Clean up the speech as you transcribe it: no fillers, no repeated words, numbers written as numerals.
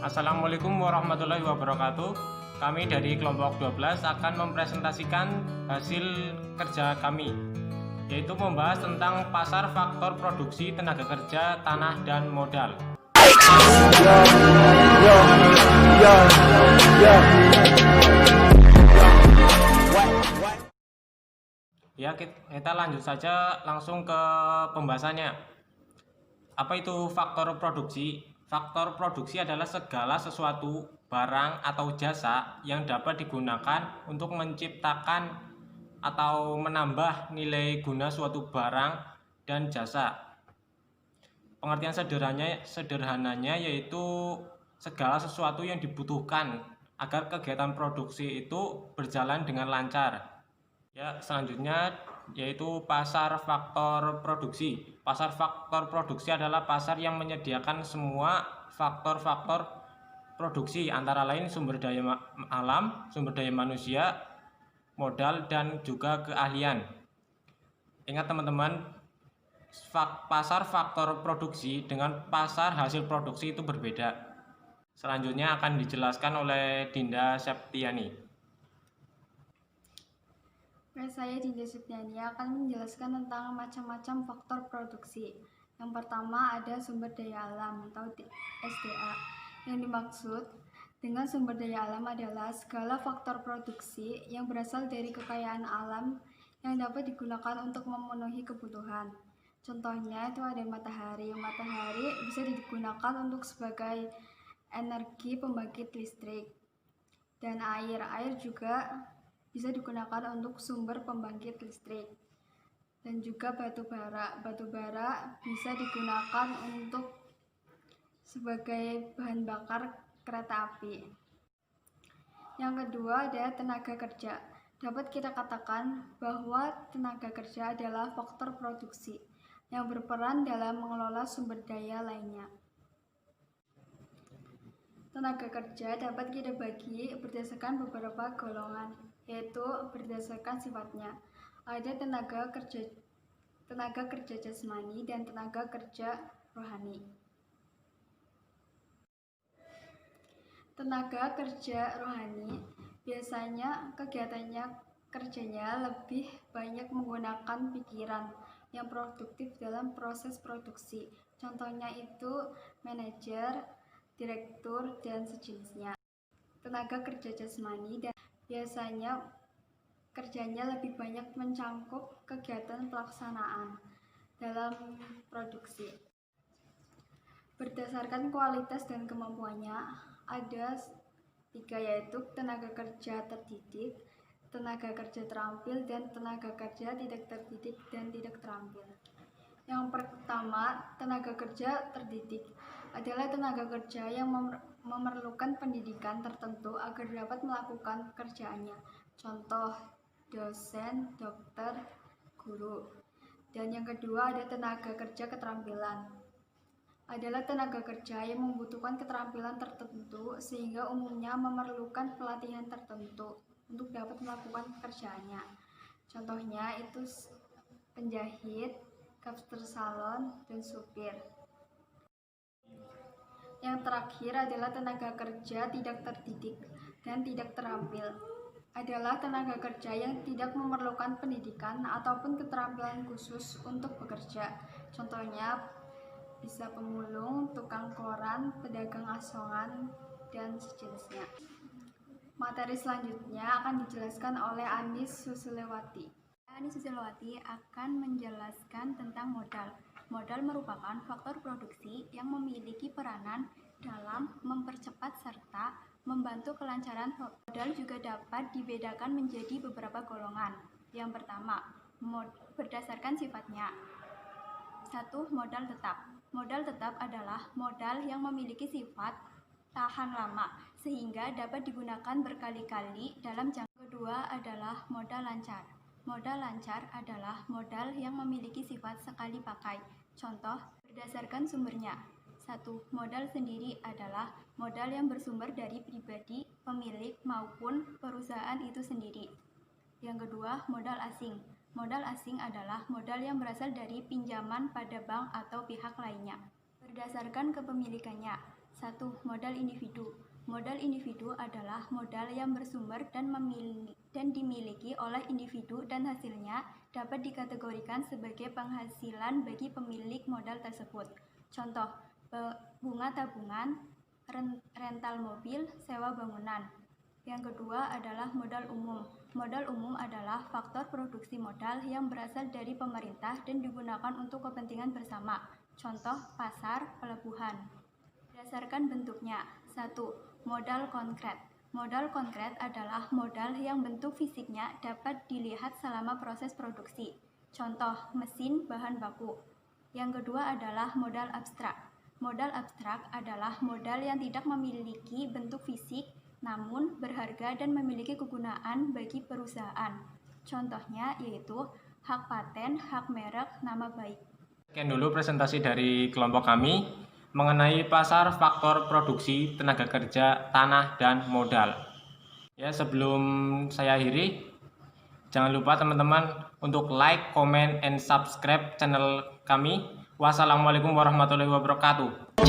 Assalamualaikum warahmatullahi wabarakatuh. Kami dari kelompok 12 akan mempresentasikan hasil kerja kami, yaitu membahas tentang pasar faktor produksi tenaga kerja, tanah, dan modal. Ya, kita lanjut saja langsung ke pembahasannya. Apa itu faktor produksi? Faktor produksi adalah segala sesuatu, barang atau jasa yang dapat digunakan untuk menciptakan atau menambah nilai guna suatu barang dan jasa. Pengertian sederhananya yaitu segala sesuatu yang dibutuhkan agar kegiatan produksi itu berjalan dengan lancar. Ya, selanjutnya yaitu pasar faktor produksi. Pasar faktor produksi adalah pasar yang menyediakan semua faktor-faktor produksi, antara lain sumber daya alam, sumber daya manusia, modal, dan juga keahlian. Ingat teman-teman, pasar faktor produksi dengan pasar hasil produksi itu berbeda. Selanjutnya akan dijelaskan oleh Dinda Septiani. Saya Dinda Septiani akan menjelaskan tentang macam-macam faktor produksi. Yang pertama ada sumber daya alam atau SDA. Yang dimaksud dengan sumber daya alam adalah segala faktor produksi yang berasal dari kekayaan alam yang dapat digunakan untuk memenuhi kebutuhan. Contohnya itu ada matahari. Matahari bisa digunakan untuk sebagai energi pembangkit listrik. Dan air juga bisa digunakan untuk sumber pembangkit listrik. Dan juga batu bara. Batu bara bisa digunakan untuk sebagai bahan bakar kereta api. Yang kedua ada tenaga kerja. Dapat kita katakan bahwa tenaga kerja adalah faktor produksi yang berperan dalam mengelola sumber daya lainnya. Tenaga kerja dapat kita bagi berdasarkan beberapa golongan, yaitu berdasarkan sifatnya. Ada tenaga kerja jasmani dan tenaga kerja rohani. Tenaga kerja rohani biasanya kerjanya lebih banyak menggunakan pikiran yang produktif dalam proses produksi. Contohnya itu manajer, direktur, dan sejenisnya. Tenaga kerja jasmani dan biasanya kerjanya lebih banyak mencangkup kegiatan pelaksanaan dalam produksi. Berdasarkan kualitas dan kemampuannya, ada 3, yaitu tenaga kerja terdidik, tenaga kerja terampil, dan tenaga kerja tidak terdidik dan tidak terampil. Yang pertama, tenaga kerja terdidik adalah tenaga kerja yang memerlukan pendidikan tertentu agar dapat melakukan pekerjaannya. Contoh, dosen, dokter, guru. Dan yang kedua ada tenaga kerja keterampilan. Adalah tenaga kerja yang membutuhkan keterampilan tertentu sehingga umumnya memerlukan pelatihan tertentu untuk dapat melakukan pekerjaannya. Contohnya itu penjahit, kapster salon, dan supir. Yang terakhir adalah tenaga kerja tidak terdidik dan tidak terampil. Adalah tenaga kerja yang tidak memerlukan pendidikan ataupun keterampilan khusus untuk bekerja. Contohnya bisa pemulung, tukang koran, pedagang asongan, dan sejenisnya. Materi selanjutnya akan dijelaskan oleh Anis Susilewati. Anis Susilewati akan menjelaskan tentang modal. Modal merupakan faktor produksi yang memiliki peranan dalam mempercepat serta membantu kelancaran. Modal juga dapat dibedakan menjadi beberapa golongan. Yang pertama, berdasarkan sifatnya. 1. Modal tetap. Modal tetap adalah modal yang memiliki sifat tahan lama sehingga dapat digunakan berkali-kali dalam jangka. Kedua adalah modal lancar. Modal lancar adalah modal yang memiliki sifat sekali pakai. Contoh, berdasarkan sumbernya. 1. Modal sendiri adalah modal yang bersumber dari pribadi, pemilik, maupun perusahaan itu sendiri. Yang kedua, modal asing. Modal asing adalah modal yang berasal dari pinjaman pada bank atau pihak lainnya. Berdasarkan kepemilikannya. 1. Modal individu. Modal individu adalah modal yang bersumber dan dimiliki oleh individu dan hasilnya dapat dikategorikan sebagai penghasilan bagi pemilik modal tersebut. Contoh, bunga tabungan, rental mobil, sewa bangunan. Yang kedua adalah modal umum. Modal umum adalah faktor produksi modal yang berasal dari pemerintah dan digunakan untuk kepentingan bersama. Contoh, pasar, pelabuhan. Berdasarkan bentuknya. 1. Modal konkret. Modal konkret adalah modal yang bentuk fisiknya dapat dilihat selama proses produksi. Contoh, mesin, bahan baku. Yang kedua adalah modal abstrak. Modal abstrak adalah modal yang tidak memiliki bentuk fisik, namun berharga dan memiliki kegunaan bagi perusahaan. Contohnya yaitu hak paten, hak merek, nama baik. Sekian dulu presentasi dari kelompok kami mengenai pasar faktor produksi, tenaga kerja, tanah, dan modal. Ya, sebelum saya akhiri, jangan lupa teman-teman untuk like, comment, and subscribe channel kami. Wassalamualaikum warahmatullahi wabarakatuh.